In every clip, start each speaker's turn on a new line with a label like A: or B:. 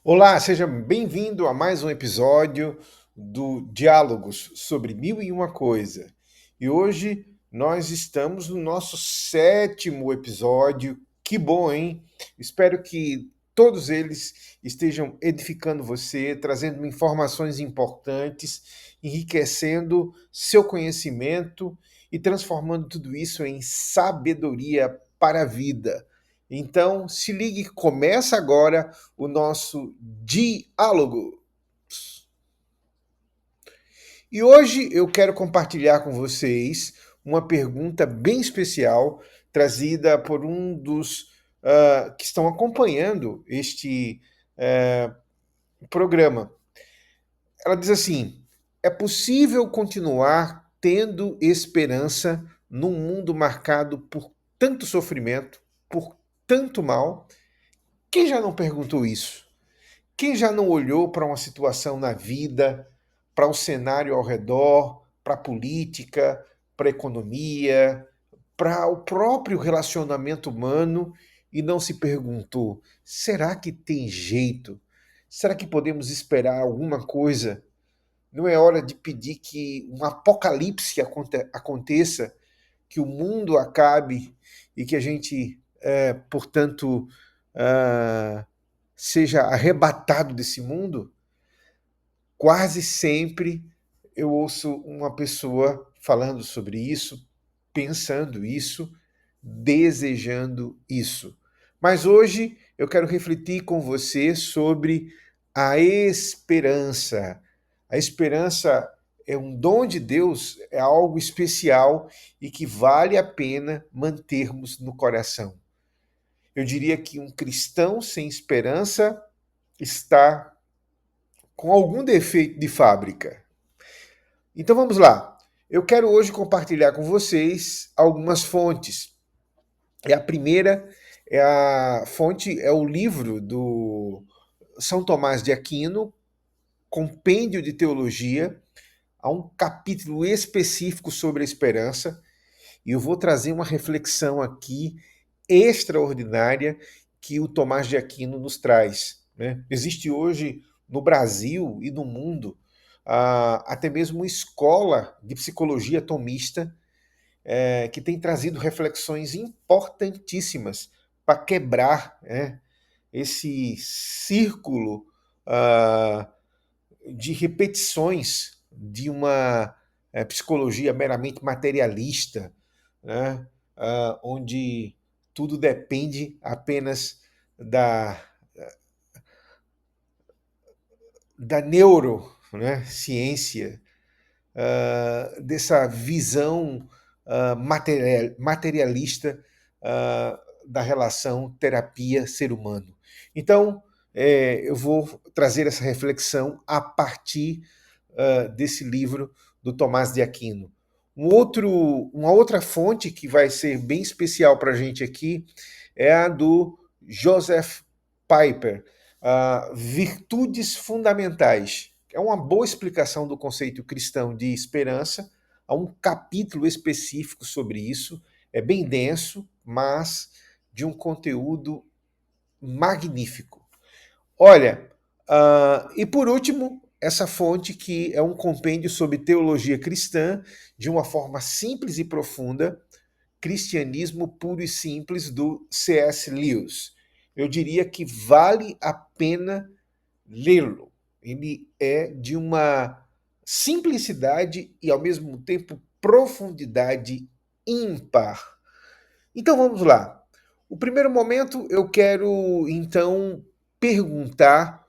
A: Olá, seja bem-vindo a mais um episódio do Diálogos sobre Mil e Uma Coisa. E hoje nós estamos no nosso sétimo episódio. Que bom, hein? Espero que todos eles estejam edificando você, trazendo informações importantes, enriquecendo seu conhecimento e transformando tudo isso em sabedoria para a vida. Então, se ligue, começa agora o nosso diálogo. E hoje eu quero compartilhar com vocês uma pergunta bem especial trazida por um dos que estão acompanhando este programa. Ela diz assim: é possível continuar tendo esperança num mundo marcado por tanto sofrimento, por tanto mal? Quem já não perguntou isso? Quem já não olhou para uma situação na vida, para o cenário ao redor, para a política, para a economia, para o próprio relacionamento humano e não se perguntou: será que tem jeito? Será que podemos esperar alguma coisa? Não é hora de pedir que um apocalipse aconteça, que o mundo acabe e que a gente, portanto, ah, seja arrebatado desse mundo? Quase sempre eu ouço uma pessoa falando sobre isso, pensando isso, desejando isso. Mas hoje eu quero refletir com você sobre a esperança. A esperança é um dom de Deus, é algo especial e que vale a pena mantermos no coração. Eu diria que um cristão sem esperança está com algum defeito de fábrica. Então vamos lá. Eu quero hoje compartilhar com vocês algumas fontes. E a primeira é a fonte é o livro do São Tomás de Aquino, Compêndio de Teologia. Há um capítulo específico sobre a esperança e eu vou trazer uma reflexão aqui extraordinária que o Tomás de Aquino nos traz, né? Existe hoje no Brasil e no mundo até mesmo uma escola de psicologia tomista que tem trazido reflexões importantíssimas para quebrar, né, esse círculo ah, de repetições de uma psicologia meramente materialista, né, onde tudo depende apenas da, da neuro, né, ciência, dessa visão materialista da relação terapia-ser humano. Então, eu vou trazer essa reflexão a partir desse livro do Tomás de Aquino. Uma outra fonte que vai ser bem especial para a gente aqui é a do Joseph Piper, Virtudes Fundamentais. É uma boa explicação do conceito cristão de esperança. Há um capítulo específico sobre isso. É bem denso, mas de um conteúdo magnífico. Olha, e por último, essa fonte que é um compêndio sobre teologia cristã, de uma forma simples e profunda, Cristianismo Puro e Simples, do C.S. Lewis. Eu diria que vale a pena lê-lo. Ele é de uma simplicidade e, ao mesmo tempo, profundidade ímpar. Então vamos lá. O primeiro momento eu quero, então, perguntar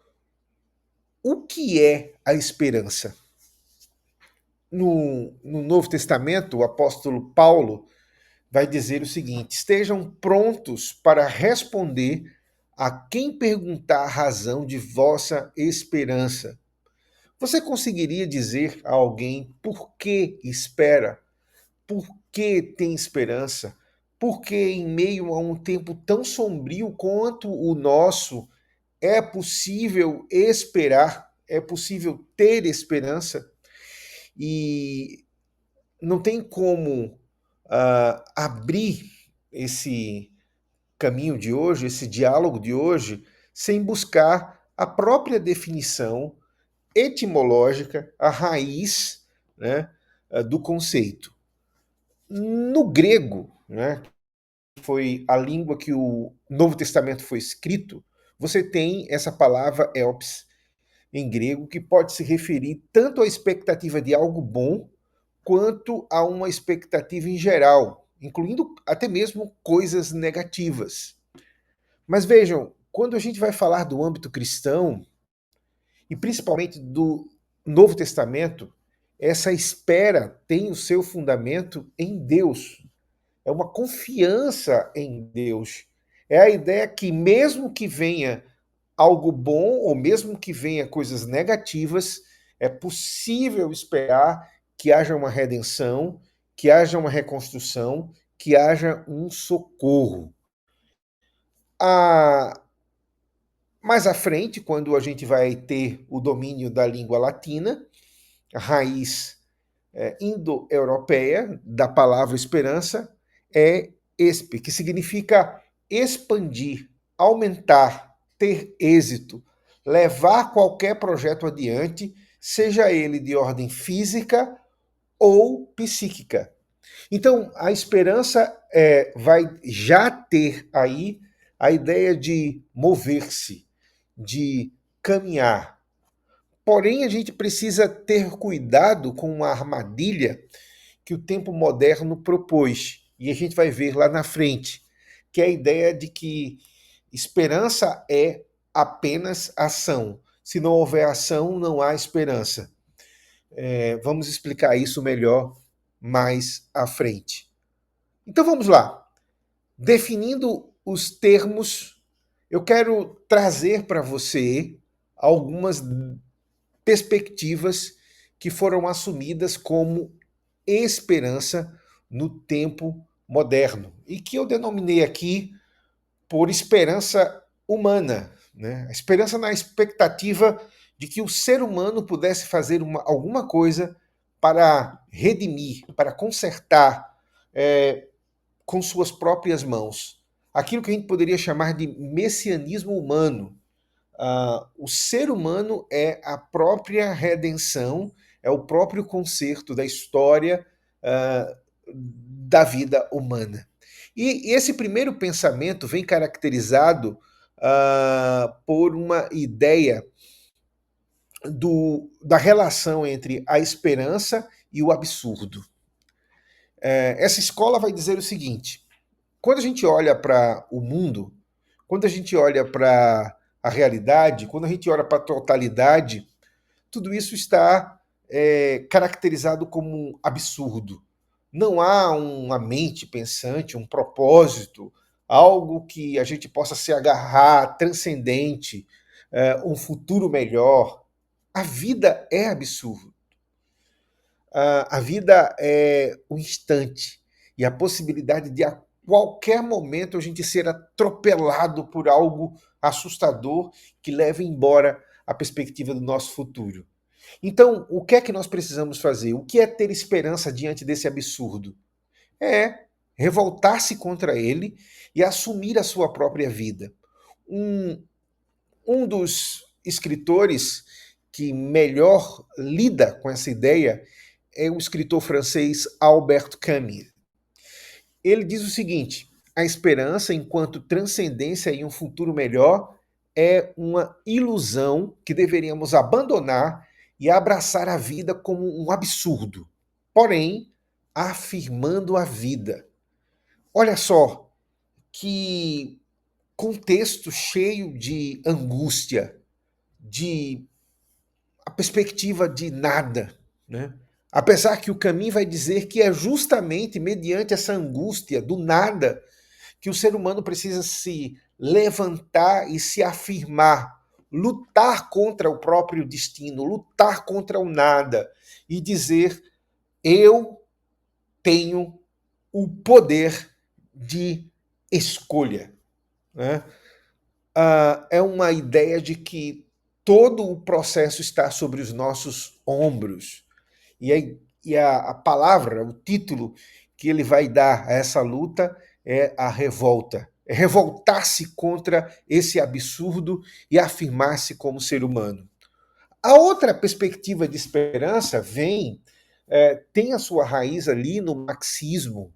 A: o que é a esperança. No Novo Testamento, o apóstolo Paulo vai dizer o seguinte: estejam prontos para responder a quem perguntar a razão de vossa esperança. Você conseguiria dizer a alguém por que espera? Por que tem esperança? Porque em meio a um tempo tão sombrio quanto o nosso, é possível esperar, é possível ter esperança e não tem como abrir esse caminho de hoje, esse diálogo de hoje, sem buscar a própria definição etimológica, a raiz, né, do conceito. No grego, né, foi a língua que o Novo Testamento foi escrito, você tem essa palavra elpis em grego, que pode se referir tanto à expectativa de algo bom, quanto a uma expectativa em geral, incluindo até mesmo coisas negativas. Mas vejam, quando a gente vai falar do âmbito cristão, e principalmente do Novo Testamento, essa espera tem o seu fundamento em Deus. É uma confiança em Deus. É a ideia que, mesmo que venha algo bom, ou mesmo que venha coisas negativas, é possível esperar que haja uma redenção, que haja uma reconstrução, que haja um socorro. Ah, mais à frente, quando a gente vai ter o domínio da língua latina, a raiz indo-europeia da palavra esperança é espe, que significa expandir, aumentar, ter êxito, levar qualquer projeto adiante, seja ele de ordem física ou psíquica. Então, a esperança vai já ter aí a ideia de mover-se, de caminhar. Porém, a gente precisa ter cuidado com uma armadilha que o tempo moderno propôs. E a gente vai ver lá na frente, que é a ideia de que esperança é apenas ação. Se não houver ação, não há esperança. Vamos explicar isso melhor mais à frente. Então vamos lá. Definindo os termos, eu quero trazer para você algumas perspectivas que foram assumidas como esperança no tempo moderno e que eu denominei aqui por esperança humana, né? A esperança na expectativa de que o ser humano pudesse fazer alguma coisa para redimir, para consertar com suas próprias mãos. Aquilo que a gente poderia chamar de messianismo humano. O ser humano é a própria redenção, é o próprio conserto da história da vida humana. E esse primeiro pensamento vem caracterizado por uma ideia da relação entre a esperança e o absurdo. Essa escola vai dizer o seguinte: quando a gente olha para o mundo, quando a gente olha para a realidade, quando a gente olha para a totalidade, tudo isso está caracterizado como um absurdo. Não há uma mente pensante, um propósito, algo que a gente possa se agarrar, transcendente, um futuro melhor. A vida é absurdo. A vida é o instante e a possibilidade de a qualquer momento a gente ser atropelado por algo assustador que leve embora a perspectiva do nosso futuro. Então, o que é que nós precisamos fazer? O que é ter esperança diante desse absurdo? É revoltar-se contra ele e assumir a sua própria vida. Um dos escritores que melhor lida com essa ideia é o escritor francês Albert Camus. Ele diz o seguinte: a esperança, enquanto transcendência em um futuro melhor, é uma ilusão que deveríamos abandonar e abraçar a vida como um absurdo, porém, afirmando a vida. Olha só que contexto cheio de angústia, de a perspectiva de nada, né? Apesar que o caminho vai dizer que é justamente mediante essa angústia do nada que o ser humano precisa se levantar e se afirmar, lutar contra o próprio destino, lutar contra o nada e dizer: eu tenho o poder de escolha. Né? É uma ideia de que todo o processo está sobre os nossos ombros. E a palavra, o título que ele vai dar a essa luta é a revolta. revoltar-se contra esse absurdo e afirmar-se como ser humano. A outra perspectiva de esperança tem a sua raiz ali no marxismo,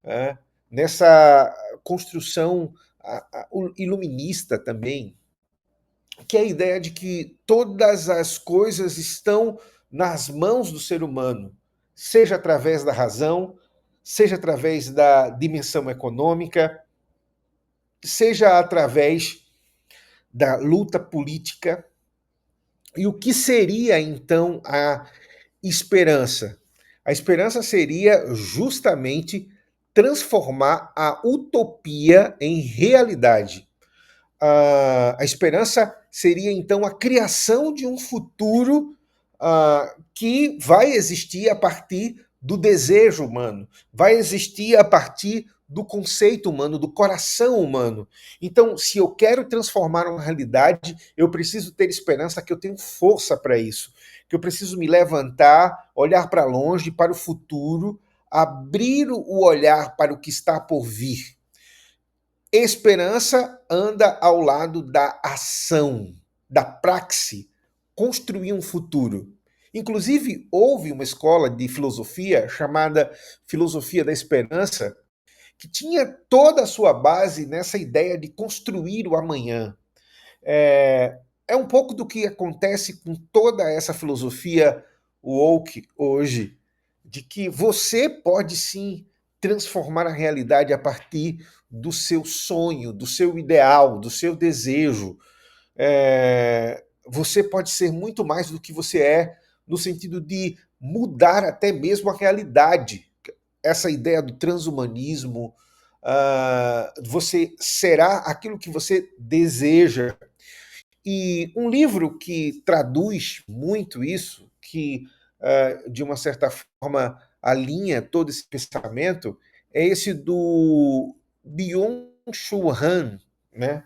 A: né? Nessa construção iluminista também, que é a ideia de que todas as coisas estão nas mãos do ser humano, seja através da razão, seja através da dimensão econômica, seja através da luta política. E o que seria então a esperança? A esperança seria justamente transformar a utopia em realidade. A esperança seria então a criação de um futuro que vai existir a partir do desejo humano, vai existir a partir do conceito humano, do coração humano. Então, se eu quero transformar uma realidade, eu preciso ter esperança que eu tenho força para isso, que eu preciso me levantar, olhar para longe, para o futuro, abrir o olhar para o que está por vir. Esperança anda ao lado da ação, da praxe, construir um futuro. Inclusive, houve uma escola de filosofia chamada Filosofia da Esperança, que tinha toda a sua base nessa ideia de construir o amanhã. É um pouco do que acontece com toda essa filosofia woke hoje, de que você pode sim transformar a realidade a partir do seu sonho, do seu ideal, do seu desejo. Você pode ser muito mais do que você é, no sentido de mudar até mesmo a realidade. Essa ideia do transhumanismo, você será aquilo que você deseja. E um livro que traduz muito isso, que de uma certa forma alinha todo esse pensamento, é esse do Byung-Chul Han, né?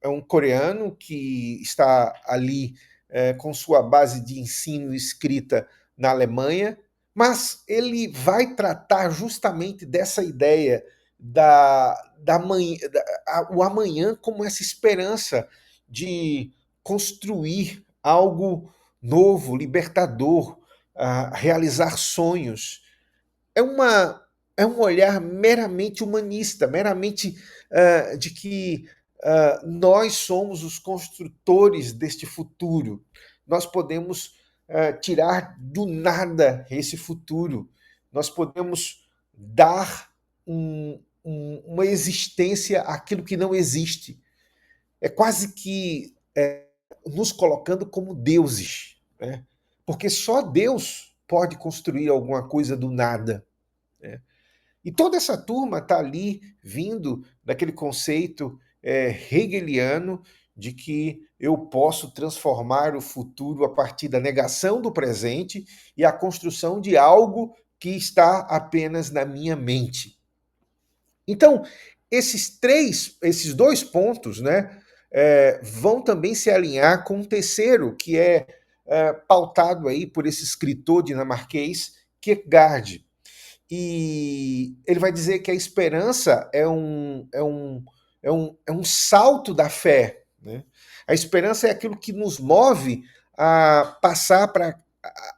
A: É um coreano que está ali com sua base de ensino escrita na Alemanha, mas ele vai tratar justamente dessa ideia da manhã, o amanhã como essa esperança de construir algo novo, libertador, realizar sonhos. É, uma, é um olhar meramente humanista, meramente de que nós somos os construtores deste futuro. Nós podemos tirar do nada esse futuro. Nós podemos dar uma existência àquilo que não existe. É quase que nos colocando como deuses, né? Porque só Deus pode construir alguma coisa do nada, né? E toda essa turma está ali vindo daquele conceito hegeliano de que eu posso transformar o futuro a partir da negação do presente e a construção de algo que está apenas na minha mente. Então, esses dois pontos, né, vão também se alinhar com um terceiro, que é pautado aí por esse escritor dinamarquês, Kierkegaard. E ele vai dizer que a esperança é um salto da fé, né? A esperança é aquilo que nos move a passar para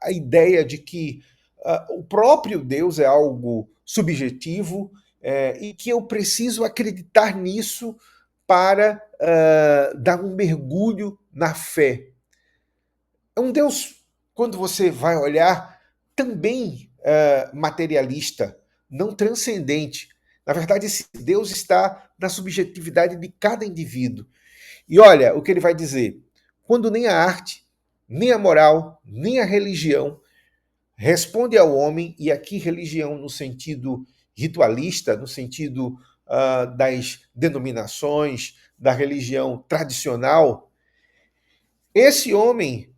A: a ideia de que o próprio Deus é algo subjetivo, e que eu preciso acreditar nisso para dar um mergulho na fé. É um Deus, quando você vai olhar, também materialista, não transcendente. Na verdade, esse Deus está na subjetividade de cada indivíduo. E olha o que ele vai dizer: quando nem a arte, nem a moral, nem a religião responde ao homem, e aqui religião no sentido ritualista, no sentido das denominações, da religião tradicional, esse homem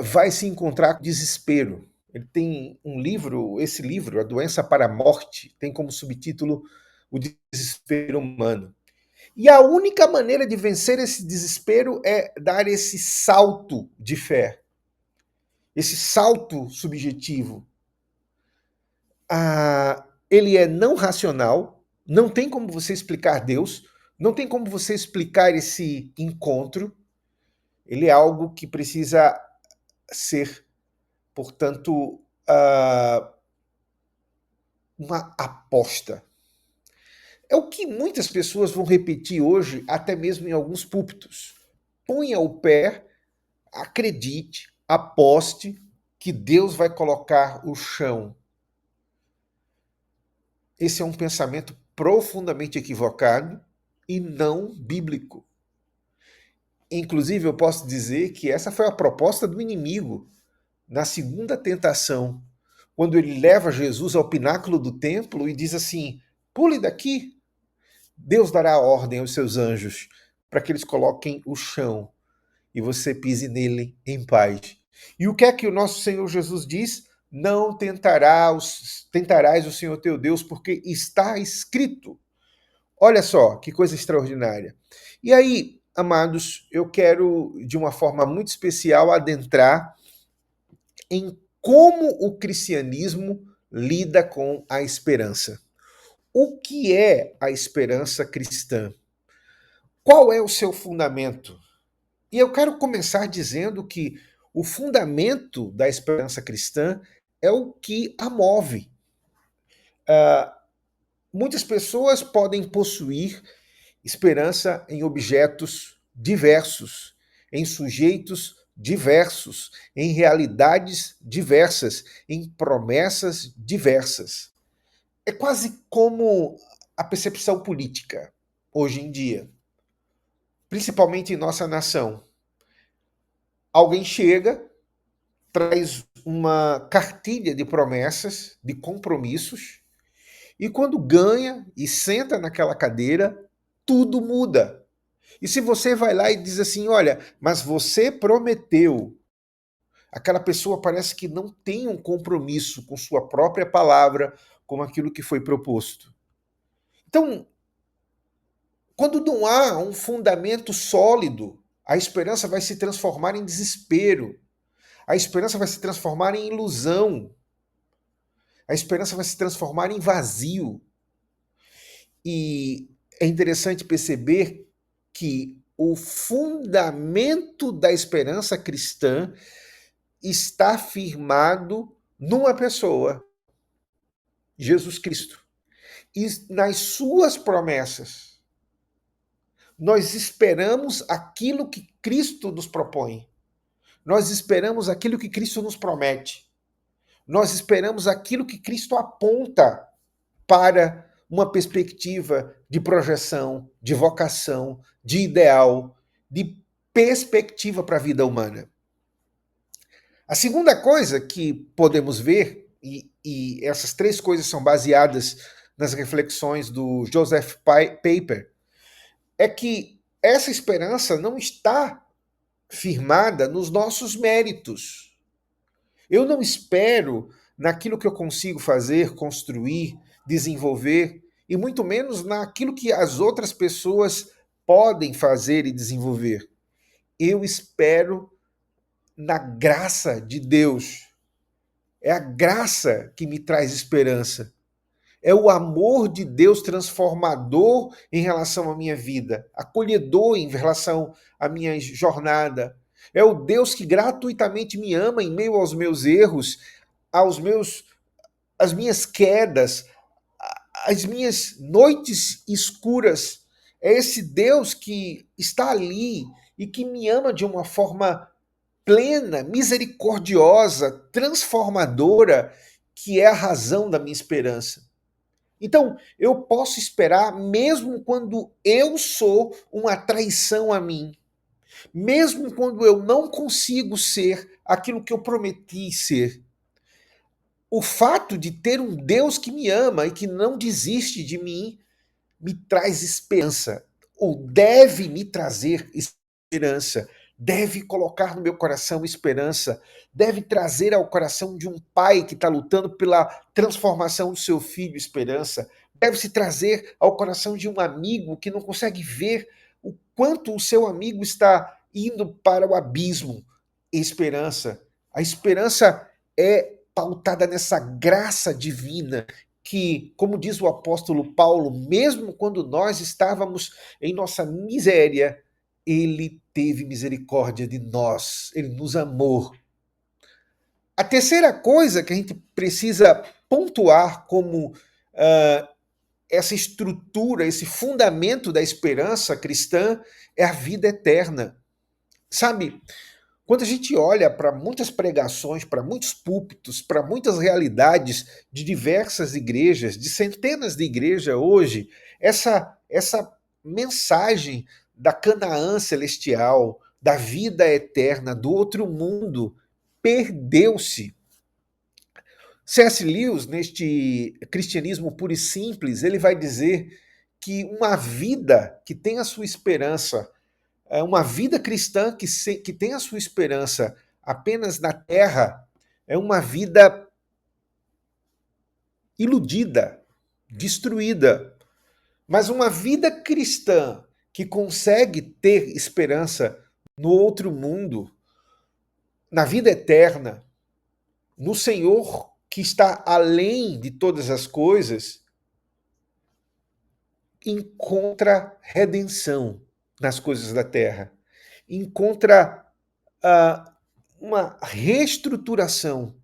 A: vai se encontrar com desespero. Ele tem um livro, esse livro, A Doença para a Morte, tem como subtítulo O Desespero Humano. E a única maneira de vencer esse desespero é dar esse salto de fé, esse salto subjetivo. Ele é não racional, Não tem como você explicar Deus, não tem como você explicar esse encontro. Ele é algo que precisa ser, portanto, uma aposta. É o que muitas pessoas vão repetir hoje, até mesmo em alguns púlpitos. Ponha o pé, acredite, aposte que Deus vai colocar o chão. Esse é um pensamento profundamente equivocado e não bíblico. Inclusive, eu posso dizer que essa foi a proposta do inimigo na segunda tentação, quando ele leva Jesus ao pináculo do templo e diz assim: pule daqui. Deus dará ordem aos seus anjos para que eles coloquem o chão e você pise nele em paz. E o que é que o nosso Senhor Jesus diz? Não tentarás o Senhor teu Deus, porque está escrito. Olha só que coisa extraordinária. E aí, amados, eu quero, de uma forma muito especial, adentrar em como o cristianismo lida com a esperança. O que é a esperança cristã? Qual é o seu fundamento? E eu quero começar dizendo que o fundamento da esperança cristã é o que a move. Muitas pessoas podem possuir esperança em objetos diversos, em sujeitos diversos, em realidades diversas, em promessas diversas. É quase como a percepção política hoje em dia, principalmente em nossa nação. Alguém chega, traz uma cartilha de promessas, de compromissos, e quando ganha e senta naquela cadeira, tudo muda. E se você vai lá e diz assim, olha, mas você prometeu, aquela pessoa parece que não tem um compromisso com sua própria palavra, com aquilo que foi proposto. Então, quando não há um fundamento sólido, a esperança vai se transformar em desespero. A esperança vai se transformar em ilusão. A esperança vai se transformar em vazio. E é interessante perceber que o fundamento da esperança cristã está firmado numa pessoa, Jesus Cristo. E nas suas promessas, nós esperamos aquilo que Cristo nos propõe. Nós esperamos aquilo que Cristo nos promete. Nós esperamos aquilo que Cristo aponta para uma perspectiva de projeção, de vocação, de ideal, de perspectiva para a vida humana. A segunda coisa que podemos ver, e essas três coisas são baseadas nas reflexões do Joseph Paper, é que essa esperança não está firmada nos nossos méritos. Eu não espero naquilo que eu consigo fazer, construir, desenvolver, e muito menos naquilo que as outras pessoas podem fazer e desenvolver. Eu espero na graça de Deus. É a graça que me traz esperança. É o amor de Deus transformador em relação à minha vida, acolhedor em relação à minha jornada. É o Deus que gratuitamente me ama em meio aos meus erros, aos meus, às minhas quedas, às minhas noites escuras. É esse Deus que está ali e que me ama de uma forma plena, misericordiosa, transformadora, que é a razão da minha esperança. Então, eu posso esperar mesmo quando eu sou uma traição a mim, mesmo quando eu não consigo ser aquilo que eu prometi ser. O fato de ter um Deus que me ama e que não desiste de mim me traz esperança, ou deve me trazer esperança, deve colocar no meu coração esperança, deve trazer ao coração de um pai que está lutando pela transformação do seu filho esperança, deve se trazer ao coração de um amigo que não consegue ver o quanto o seu amigo está indo para o abismo. Esperança. A esperança é pautada nessa graça divina que, como diz o apóstolo Paulo, mesmo quando nós estávamos em nossa miséria, ele teve misericórdia de nós, ele nos amou. A terceira coisa que a gente precisa pontuar como essa estrutura, esse fundamento da esperança cristã é a vida eterna. Sabe, quando a gente olha para muitas pregações, para muitos púlpitos, para muitas realidades de diversas igrejas, de centenas de igrejas hoje, essa mensagem da Canaã celestial, da vida eterna, do outro mundo, perdeu-se. C.S. Lewis, neste Cristianismo Puro e Simples, ele vai dizer que uma vida que tem a sua esperança, uma vida cristã que tem a sua esperança apenas na terra, é uma vida iludida, destruída. Mas uma vida cristã que consegue ter esperança no outro mundo, na vida eterna, no Senhor que está além de todas as coisas, encontra redenção nas coisas da terra, encontra uma reestruturação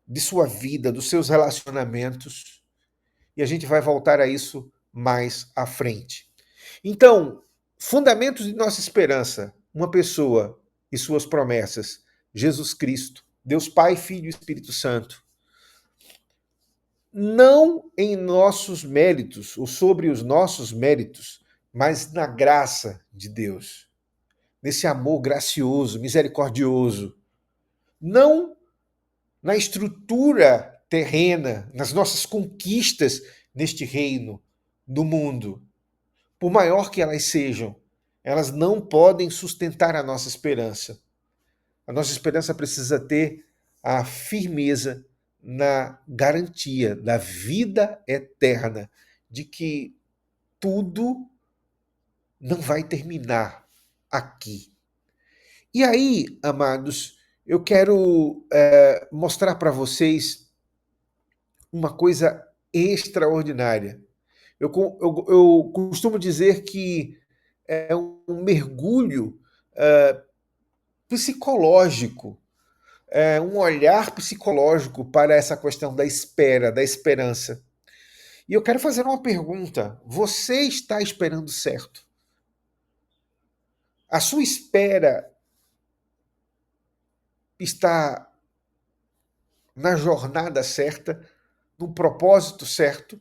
A: de sua vida, dos seus relacionamentos, e a gente vai voltar a isso mais à frente. Então, fundamentos de nossa esperança, uma pessoa e suas promessas, Jesus Cristo, Deus Pai, Filho e Espírito Santo. Não em nossos méritos ou sobre os nossos méritos, mas na graça de Deus, nesse amor gracioso, misericordioso. Não na estrutura terrena, nas nossas conquistas neste reino, do mundo. Por maior que elas sejam, elas não podem sustentar a nossa esperança. A nossa esperança precisa ter a firmeza na garantia da vida eterna, de que tudo não vai terminar aqui. E aí, amados, eu quero mostrar para vocês uma coisa extraordinária. Eu costumo dizer que é um mergulho psicológico, um olhar psicológico para essa questão da espera, da esperança. E eu quero fazer uma pergunta. Você está esperando certo? A sua espera está na jornada certa, no propósito certo?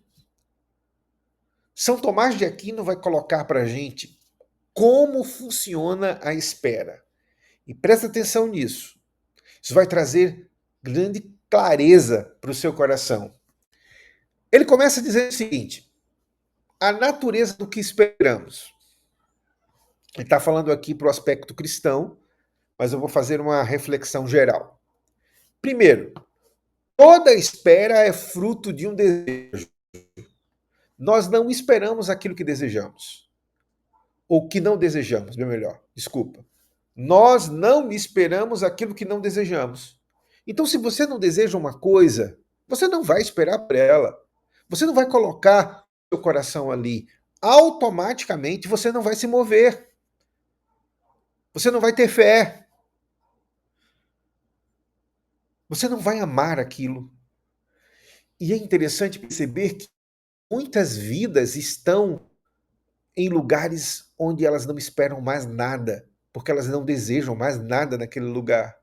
A: São Tomás de Aquino vai colocar para a gente como funciona a espera. E presta atenção nisso. Isso vai trazer grande clareza para o seu coração. Ele começa dizendo o seguinte: a natureza do que esperamos. Ele está falando aqui para o aspecto cristão, mas eu vou fazer uma reflexão geral. Primeiro, toda espera é fruto de um desejo. Nós não esperamos aquilo que desejamos. Ou que não desejamos, bem melhor, desculpa. Nós não esperamos aquilo que não desejamos. Então, se você não deseja uma coisa, você não vai esperar por ela. Você não vai colocar o seu coração ali. Automaticamente você não vai se mover. Você não vai ter fé. Você não vai amar aquilo. E é interessante perceber que muitas vidas estão em lugares onde elas não esperam mais nada, porque elas não desejam mais nada naquele lugar.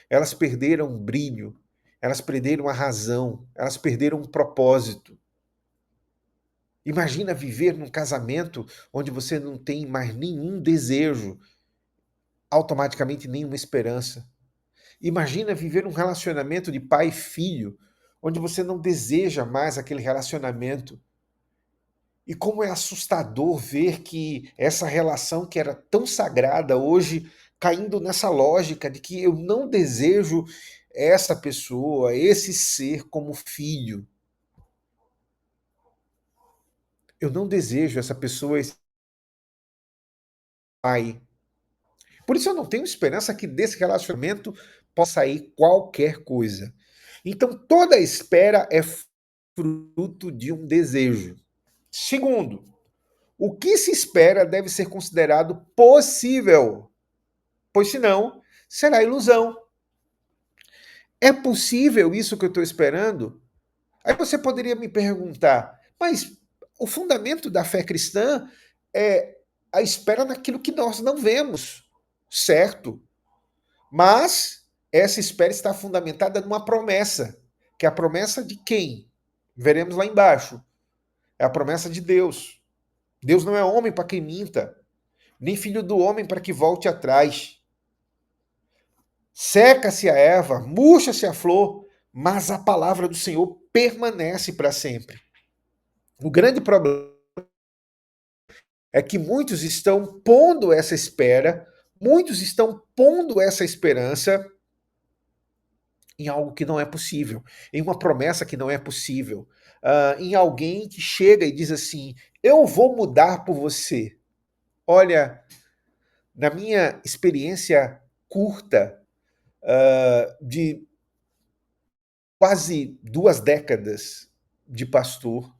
A: Elas perderam o brilho, elas perderam a razão, elas perderam o propósito. Imagina viver num casamento onde você não tem mais nenhum desejo, automaticamente nenhuma esperança. Imagina viver um relacionamento de pai e filho, onde você não deseja mais aquele relacionamento. E como é assustador ver que essa relação que era tão sagrada hoje caindo nessa lógica de que eu não desejo essa pessoa, esse ser como filho. Eu não desejo essa pessoa, esse pai. Por isso eu não tenho esperança que desse relacionamento possa sair qualquer coisa. Então toda espera é fruto de um desejo. Segundo, o que se espera deve ser considerado possível, pois senão será ilusão. É possível isso que eu estou esperando? Aí você poderia me perguntar, mas o fundamento da fé cristã é a espera naquilo que nós não vemos, certo? Mas essa espera está fundamentada numa promessa, que é a promessa de quem? Veremos lá embaixo. É a promessa de Deus. Deus não é homem para que minta, nem filho do homem para que volte atrás. Seca-se a erva, murcha-se a flor, mas a palavra do Senhor permanece para sempre. O grande problema é que muitos estão pondo essa espera, muitos estão pondo essa esperança em algo que não é possível, em uma promessa que não é possível, em alguém que chega e diz assim: eu vou mudar por você. Olha, na minha experiência curta, de quase 2 décadas de pastor,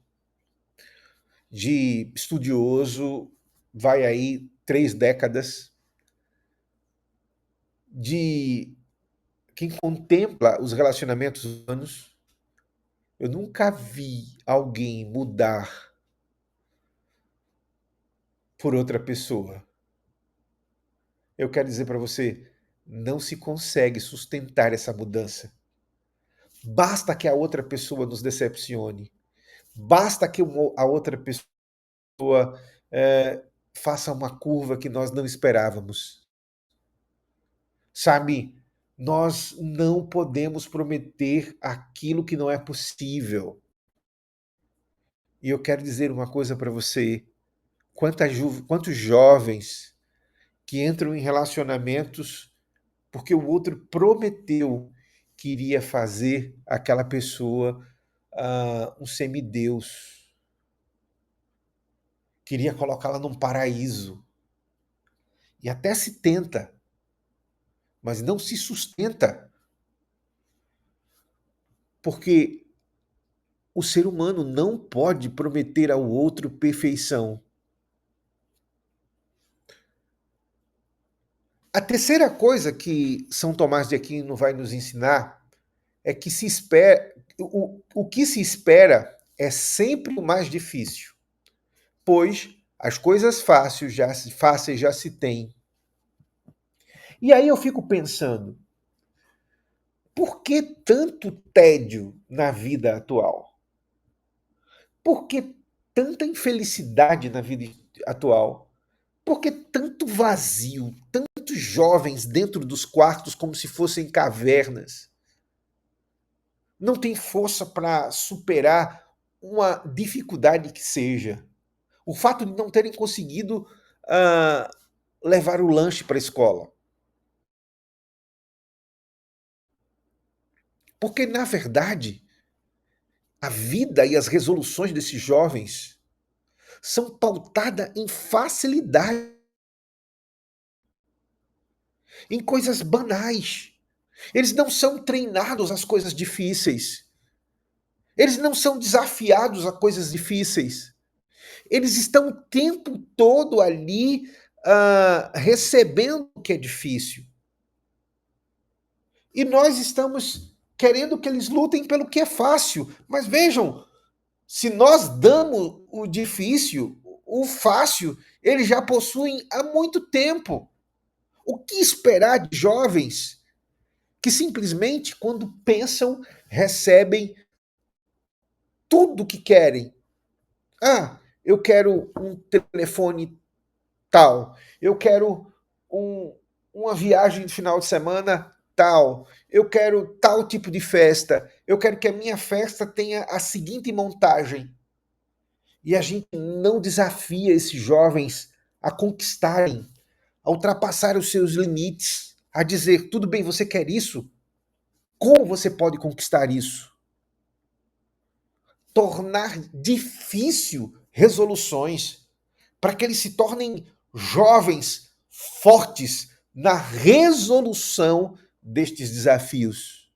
A: de estudioso, vai aí 3 décadas, de quem contempla os relacionamentos humanos, eu nunca vi alguém mudar por outra pessoa. Eu quero dizer para você, não se consegue sustentar essa mudança. Basta que a outra pessoa nos decepcione. Basta que a outra pessoa faça uma curva que nós não esperávamos. Sabe, nós não podemos prometer aquilo que não é possível. E eu quero dizer uma coisa para você. Quantos jovens que entram em relacionamentos porque o outro prometeu que iria fazer aquela pessoa um semideus, queria colocá-la num paraíso. E até se tenta, mas não se sustenta. Porque o ser humano não pode prometer ao outro perfeição. A terceira coisa que São Tomás de Aquino vai nos ensinar é que o que se espera é sempre o mais difícil, pois as coisas fáceis já se têm. E aí eu fico pensando, por que tanto tédio na vida atual? Por que tanta infelicidade na vida atual? Por que tanto vazio, tantos jovens dentro dos quartos como se fossem cavernas? Não tem força para superar uma dificuldade que seja. O fato de não terem conseguido levar o lanche para a escola. Porque, na verdade, a vida e as resoluções desses jovens são pautadas em facilidade, em coisas banais. Eles não são treinados às coisas difíceis. Eles não são desafiados a coisas difíceis. Eles estão o tempo todo ali recebendo o que é difícil. E nós estamos querendo que eles lutem pelo que é fácil. Mas vejam, se nós damos o difícil, o fácil, eles já possuem há muito tempo. O que esperar de jovens que simplesmente, quando pensam, recebem tudo o que querem? Ah, eu quero um telefone tal, eu quero uma viagem de final de semana tal, eu quero tal tipo de festa, eu quero que a minha festa tenha a seguinte montagem. E a gente não desafia esses jovens a conquistarem, a ultrapassar os seus limites, a dizer: tudo bem, você quer isso? Como você pode conquistar isso? Tornar difícil resoluções para que eles se tornem jovens fortes na resolução destes desafios.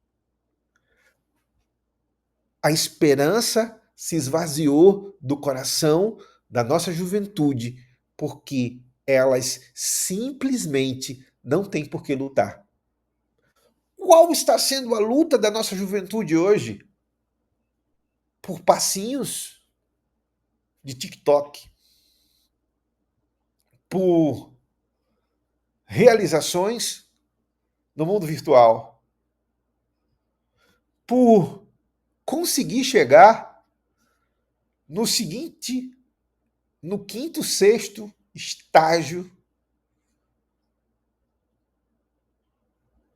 A: A esperança se esvaziou do coração da nossa juventude, porque elas simplesmente não têm por que lutar. Qual está sendo a luta da nossa juventude hoje? Por passinhos de TikTok, por realizações no mundo virtual, por conseguir chegar no seguinte, no quinto, sexto estágio,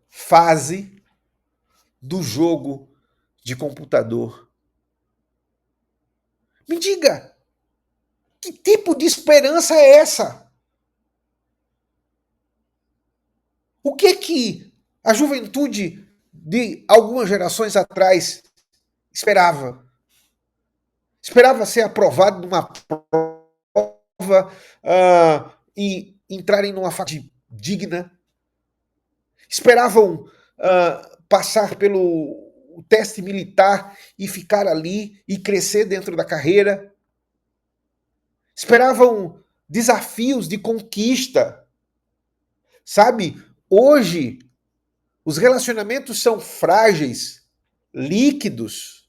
A: fase do jogo de computador. Me diga, que tipo de esperança é essa? O que a juventude de algumas gerações atrás esperava? Esperava ser aprovado numa prova e entrarem numa faculdade digna? Esperavam passar pelo teste militar e ficar ali e crescer dentro da carreira? Esperavam desafios de conquista? Sabe, hoje os relacionamentos são frágeis, líquidos.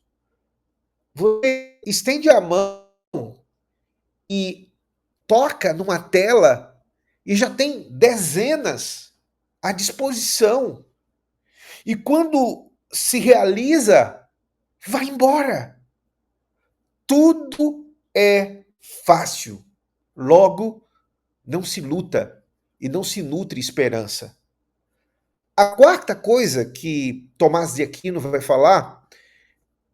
A: Você estende a mão e toca numa tela e já tem dezenas à disposição. E quando se realiza, vai embora. Tudo é fácil. Logo, não se luta e não se nutre esperança. A quarta coisa que Tomás de Aquino vai falar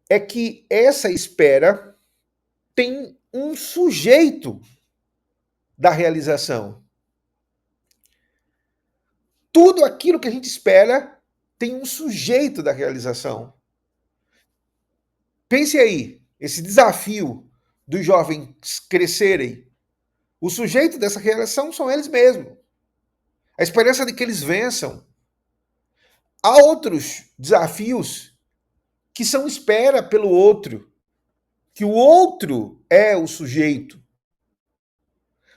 A: é que essa espera tem um sujeito da realização. Tudo aquilo que a gente espera tem um sujeito da realização. Pense aí, esse desafio dos jovens crescerem. O sujeito dessa realização são eles mesmos. A esperança de que eles vençam. Há outros desafios que são espera pelo outro, que o outro é o sujeito.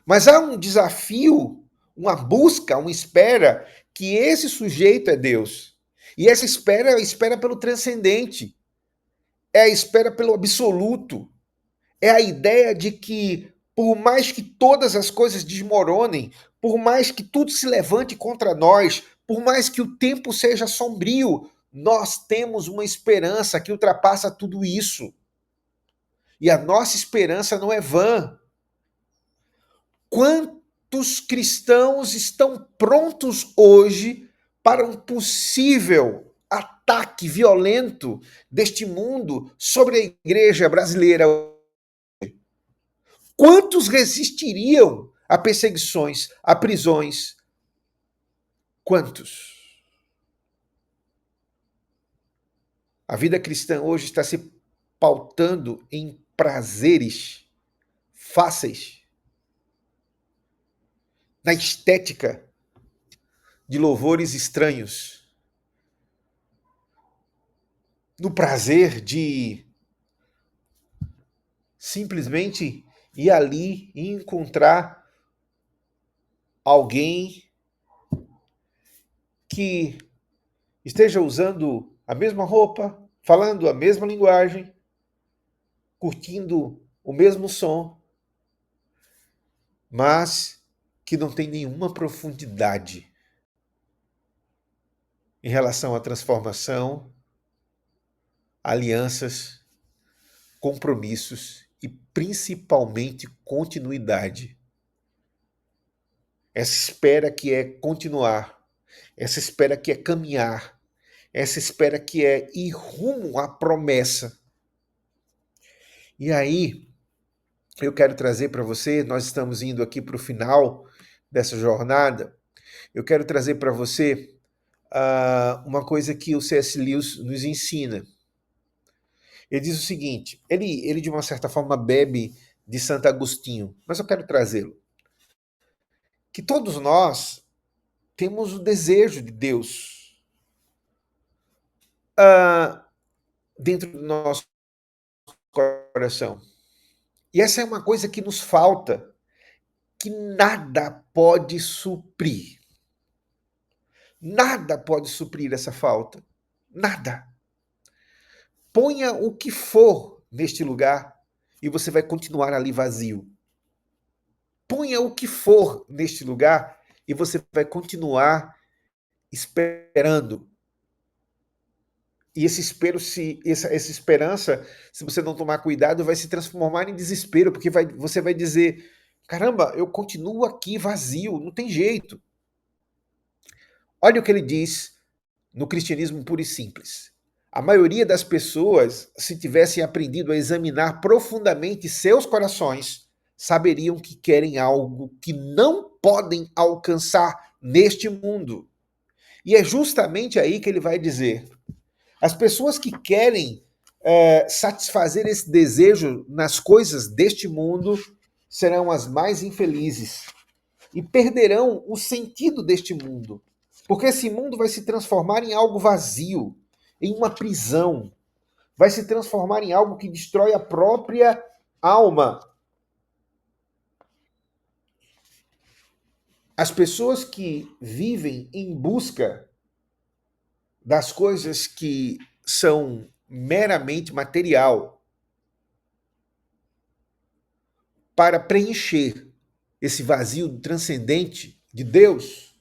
A: Mas há um desafio, uma busca, uma espera que esse sujeito é Deus. E essa espera é a espera pelo transcendente, é a espera pelo absoluto, é a ideia de que, por mais que todas as coisas desmoronem, por mais que tudo se levante contra nós, por mais que o tempo seja sombrio, nós temos uma esperança que ultrapassa tudo isso. E a nossa esperança não é vã. Quantos cristãos estão prontos hoje para um possível ataque violento deste mundo sobre a igreja brasileira? Quantos resistiriam a perseguições, a prisões? Quantos? A vida cristã hoje está se pautando em prazeres fáceis, na estética de louvores estranhos, no prazer de simplesmente ir ali e encontrar alguém que esteja usando a mesma roupa, falando a mesma linguagem, curtindo o mesmo som, mas que não tem nenhuma profundidade em relação à transformação, alianças, compromissos e principalmente continuidade. Essa espera que é continuar, essa espera que é caminhar, essa espera que é ir rumo à promessa. E aí, eu quero trazer para você, nós estamos indo aqui para o final dessa jornada, eu quero trazer para você uma coisa que o C.S. Lewis nos ensina. Ele diz o seguinte, ele de uma certa forma bebe de Santo Agostinho, mas eu quero trazê-lo. Que todos nós temos o desejo de Deus dentro do nosso coração. E essa é uma coisa que nos falta, que nada pode suprir. Nada pode suprir essa falta. Nada. Ponha o que for neste lugar e você vai continuar ali vazio. Ponha o que for neste lugar e você vai continuar esperando. E essa esperança, se você não tomar cuidado, vai se transformar em desespero, porque você vai dizer: caramba, eu continuo aqui vazio, não tem jeito. Olha o que ele diz no cristianismo puro e simples. A maioria das pessoas, se tivessem aprendido a examinar profundamente seus corações, saberiam que querem algo que não podem alcançar neste mundo. E é justamente aí que ele vai dizer: as pessoas que querem satisfazer esse desejo nas coisas deste mundo serão as mais infelizes e perderão o sentido deste mundo. Porque esse mundo vai se transformar em algo vazio, em uma prisão. Vai se transformar em algo que destrói a própria alma. As pessoas que vivem em busca das coisas que são meramente material para preencher esse vazio transcendente de Deus,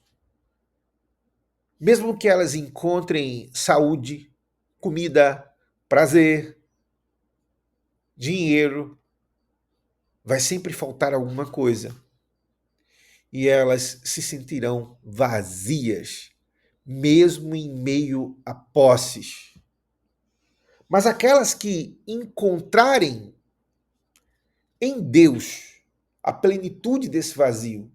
A: mesmo que elas encontrem saúde, comida, prazer, dinheiro, vai sempre faltar alguma coisa. E elas se sentirão vazias, mesmo em meio a posses. Mas aquelas que encontrarem em Deus a plenitude desse vazio,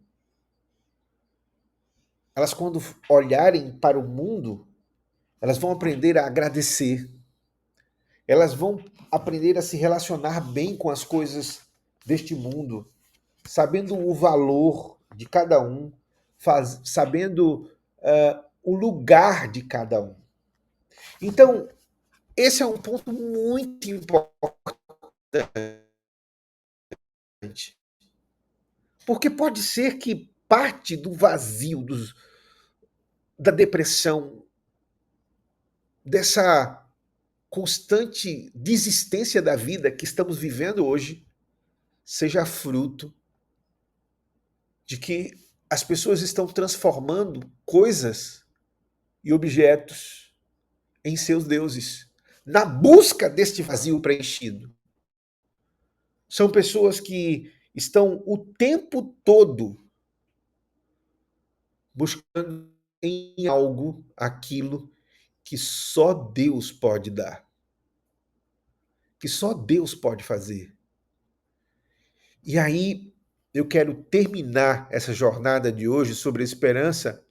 A: elas, quando olharem para o mundo, elas vão aprender a agradecer. Elas vão aprender a se relacionar bem com as coisas deste mundo, sabendo o valor de cada um, sabendo o lugar de cada um. Então, esse é um ponto muito importante. Porque pode ser que parte do vazio, da depressão, dessa constante desistência da vida que estamos vivendo hoje, seja fruto de que as pessoas estão transformando coisas e objetos em seus deuses, na busca deste vazio preenchido. São pessoas que estão o tempo todo buscando em algo aquilo que só Deus pode dar, que só Deus pode fazer. E aí eu quero terminar essa jornada de hoje sobre a esperança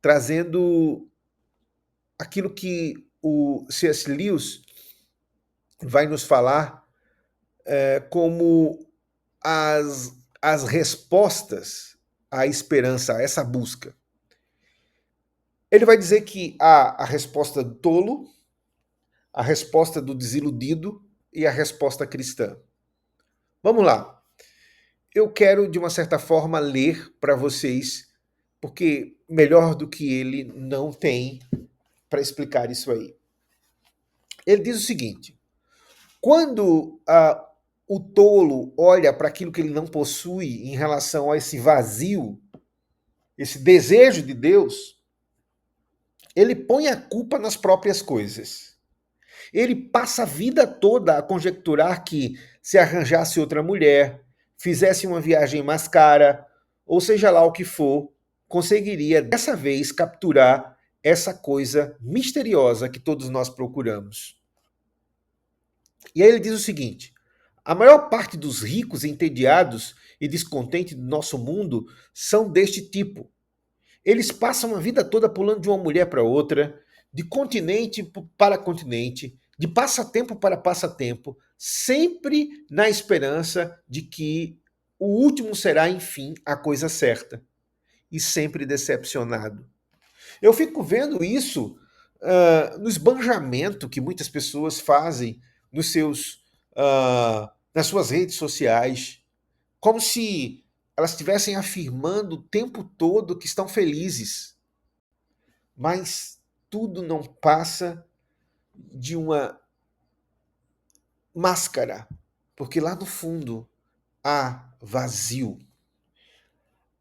A: trazendo aquilo que o C.S. Lewis vai nos falar como as respostas à esperança, a essa busca. Ele vai dizer que há a resposta do tolo, a resposta do desiludido e a resposta cristã. Vamos lá. Eu quero, de uma certa forma, ler para vocês, porque melhor do que ele não tem para explicar isso aí. Ele diz o seguinte: quando o tolo olha para aquilo que ele não possui em relação a esse vazio, esse desejo de Deus, ele põe a culpa nas próprias coisas. Ele passa a vida toda a conjecturar que, se arranjasse outra mulher, fizesse uma viagem mais cara, ou seja lá o que for, conseguiria dessa vez capturar essa coisa misteriosa que todos nós procuramos. E aí ele diz o seguinte: a maior parte dos ricos, entediados e descontentes do nosso mundo são deste tipo. Eles passam a vida toda pulando de uma mulher para outra, de continente para continente, de passatempo para passatempo, sempre na esperança de que o último será, enfim, a coisa certa. E sempre decepcionado. Eu fico vendo isso no esbanjamento que muitas pessoas fazem nos seus nas suas redes sociais, como se elas estivessem afirmando o tempo todo que estão felizes. Mas tudo não passa de uma máscara, porque lá no fundo há vazio.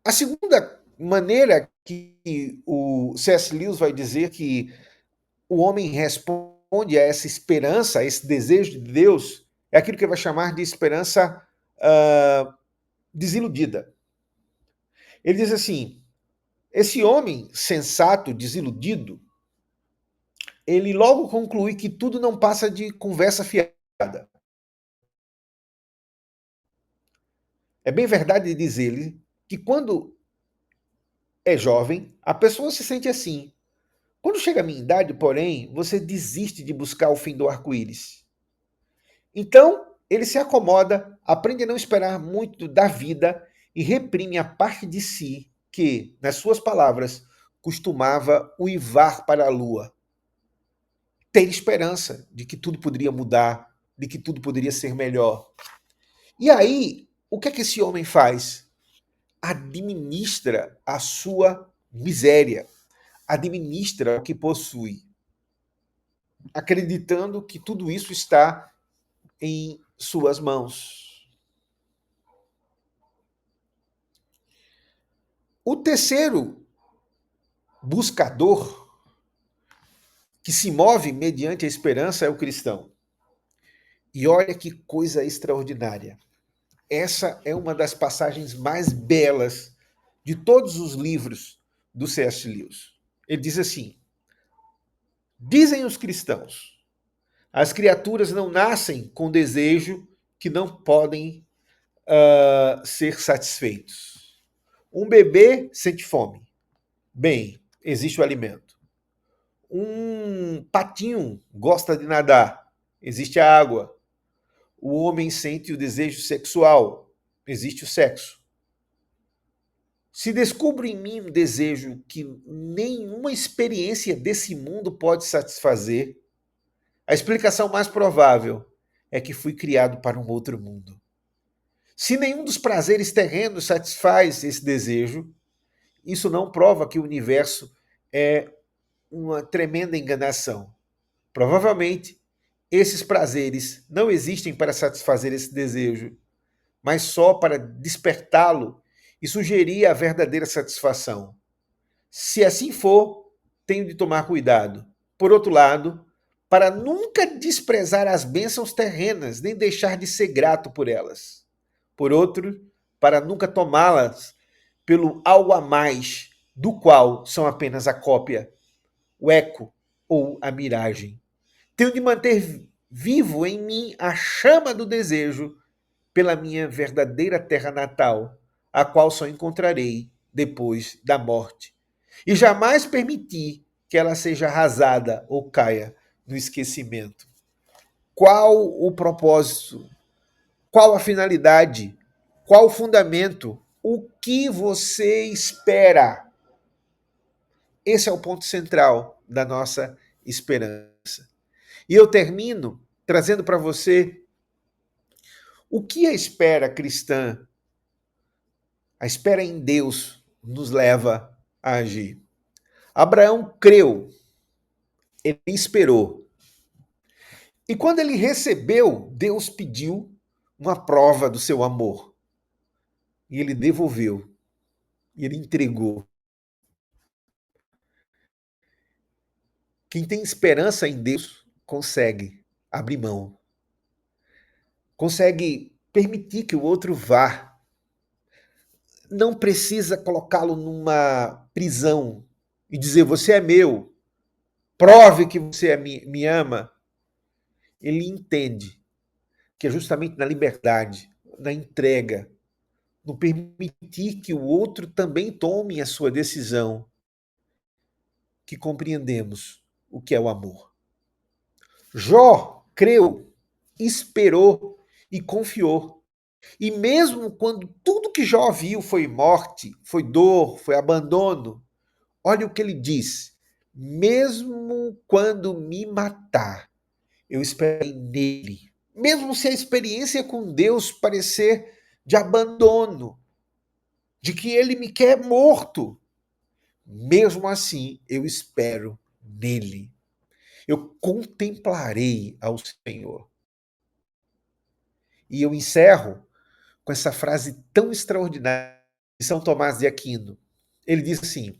A: A segunda maneira que o C.S. Lewis vai dizer que o homem responde a essa esperança, a esse desejo de Deus, é aquilo que ele vai chamar de esperança desiludida. Ele diz assim: esse homem sensato, desiludido, ele logo conclui que tudo não passa de conversa fiada. É bem verdade dizer-lhe que quando é jovem, a pessoa se sente assim. Quando chega a minha idade, porém, você desiste de buscar o fim do arco-íris. Então, ele se acomoda, aprende a não esperar muito da vida e reprime a parte de si que, nas suas palavras, costumava uivar para a lua. Ter esperança de que tudo poderia mudar, de que tudo poderia ser melhor. E aí, o que é que esse homem faz? Administra a sua miséria, administra o que possui, acreditando que tudo isso está em suas mãos. O terceiro buscador que se move mediante a esperança é o cristão. E olha que coisa extraordinária. Essa é uma das passagens mais belas de todos os livros do C.S. Lewis. Ele diz assim: dizem os cristãos, as criaturas não nascem com desejo que não podem ser satisfeitos. Um bebê sente fome. Bem, existe o alimento. Um patinho gosta de nadar. Existe a água. O homem sente o desejo sexual. Existe o sexo. Se descubro em mim um desejo que nenhuma experiência desse mundo pode satisfazer, a explicação mais provável é que fui criado para um outro mundo. Se nenhum dos prazeres terrenos satisfaz esse desejo, isso não prova que o universo é uma tremenda enganação. Provavelmente, esses prazeres não existem para satisfazer esse desejo, mas só para despertá-lo e sugerir a verdadeira satisfação. Se assim for, tenho de tomar cuidado. Por outro lado, para nunca desprezar as bênçãos terrenas, nem deixar de ser grato por elas. Por outro, para nunca tomá-las pelo algo a mais, do qual são apenas a cópia, o eco ou a miragem. Tenho de manter vivo em mim a chama do desejo pela minha verdadeira terra natal, a qual só encontrarei depois da morte. E jamais permitir que ela seja arrasada ou caia no esquecimento. Qual o propósito? Qual a finalidade? Qual o fundamento? O que você espera? Esse é o ponto central da nossa esperança. E eu termino trazendo para você o que a espera cristã, a espera em Deus, nos leva a agir. Abraão creu, ele esperou. E quando ele recebeu, Deus pediu uma prova do seu amor. E ele devolveu. E ele entregou. Quem tem esperança em Deus consegue abrir mão. Consegue permitir que o outro vá. Não precisa colocá-lo numa prisão e dizer: você é meu, prove que você me ama. Ele entende que é justamente na liberdade, na entrega, no permitir que o outro também tome a sua decisão, que compreendemos o que é o amor. Jó creu, esperou e confiou. E mesmo quando tudo que Jó viu foi morte, foi dor, foi abandono, olha o que ele diz: mesmo quando me matar, eu esperei nele. Mesmo se a experiência com Deus parecer de abandono, de que Ele me quer morto, mesmo assim eu espero nele. Eu contemplarei ao Senhor. E eu encerro com essa frase tão extraordinária de São Tomás de Aquino. Ele diz assim: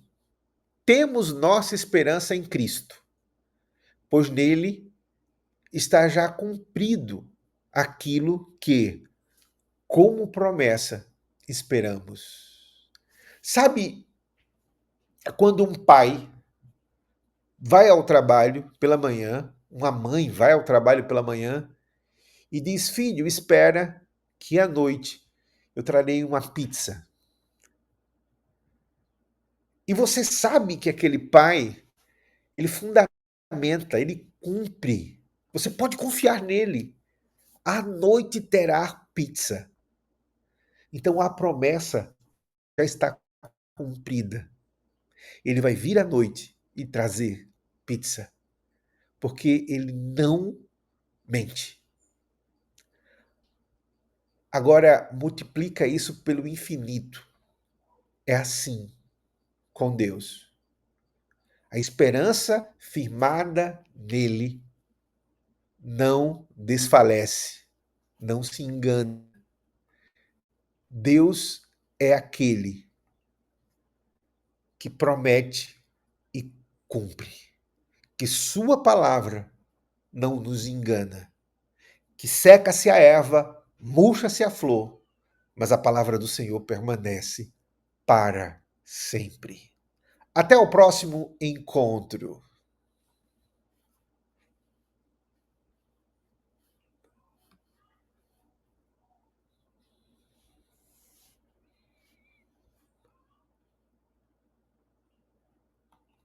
A: temos nossa esperança em Cristo, pois nele está já cumprido aquilo que, como promessa, esperamos. Sabe quando um pai vai ao trabalho pela manhã, uma mãe vai ao trabalho pela manhã e diz: filho, espera que à noite eu trarei uma pizza. E você sabe que aquele pai, ele fundamenta, ele cumpre. Você pode confiar nele. À noite terá pizza. Então a promessa já está cumprida. Ele vai vir à noite e trazer pizza, porque ele não mente. Agora multiplica isso pelo infinito. É assim com Deus. A esperança firmada nele não desfalece, não se engana. Deus é aquele que promete e cumpre. Que sua palavra não nos engana. Que seca-se a erva, murcha-se a flor, mas a palavra do Senhor permanece para sempre. Até o próximo encontro.